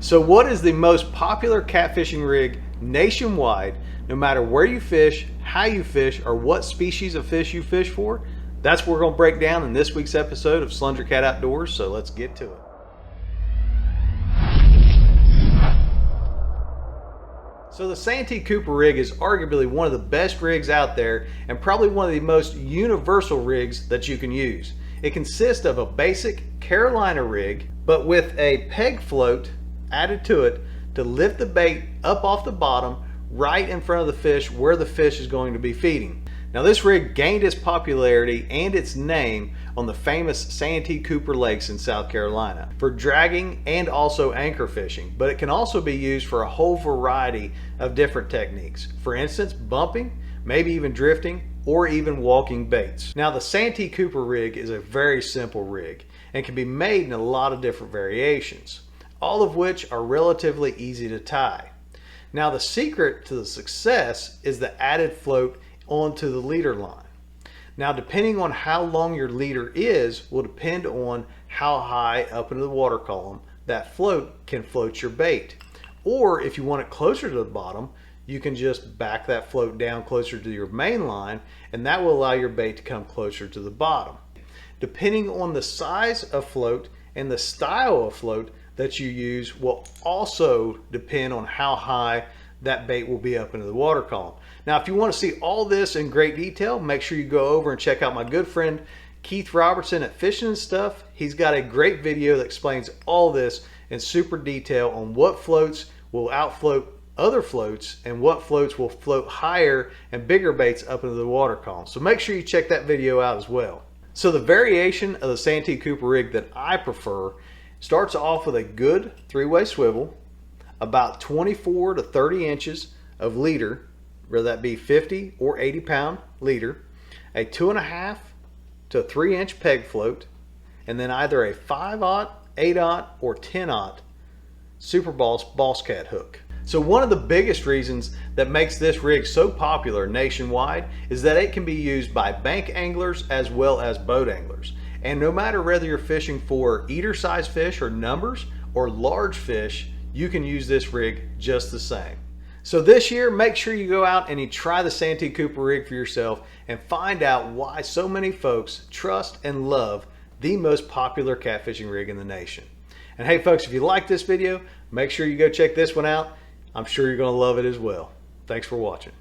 So what is the most popular catfishing rig nationwide, no matter where you fish, how you fish, or what species of fish you fish for? That's what we're going to break down in this week's episode of SlungerCat Outdoors, so let's get to it. So the Santee Cooper rig is arguably one of the best rigs out there and probably one of the most universal rigs that you can use. It consists of a basic Carolina rig, but with a peg float added to it to lift the bait up off the bottom right in front of the fish where the fish is going to be feeding. Now this rig gained its popularity and its name on the famous Santee Cooper lakes in South Carolina for dragging and also anchor fishing, but it can also be used for a whole variety of different techniques. For instance, bumping, maybe even drifting, or even walking baits. Now the Santee Cooper rig is a very simple rig and can be made in a lot of different variations, all of which are relatively easy to tie. Now the secret to the success is the added float onto the leader line. Now depending on how long your leader is will depend on how high up into the water column that float can float your bait. Or if you want it closer to the bottom, you can just back that float down closer to your main line, and that will allow your bait to come closer to the bottom. Depending on the size of float and the style of float that you use will also depend on how high that bait will be up into the water column. Now, if you want to see all this in great detail, make sure you go over and check out my good friend Keith Robertson at Fishing and Stuff. He's got a great video that explains all this in super detail on what floats will outfloat other floats and what floats will float higher and bigger baits up into the water column. So make sure you check that video out as well. So the variation of the Santee Cooper rig that I prefer starts off with a good three-way swivel, about 24 to 30 inches of leader, whether that be 50 or 80 pound leader, a 2.5 to 3 inch peg float, and then either a 5/0, 8/0, or 10/0 Super Boss Cat hook. So one of the biggest reasons that makes this rig so popular nationwide is that it can be used by bank anglers as well as boat anglers. And no matter whether you're fishing for eater size fish or numbers or large fish, you can use this rig just the same. So this year, make sure you go out and you try the Santee Cooper rig for yourself and find out why so many folks trust and love the most popular catfishing rig in the nation. And hey folks, if you like this video, make sure you go check this one out. I'm sure you're going to love it as well. Thanks for watching.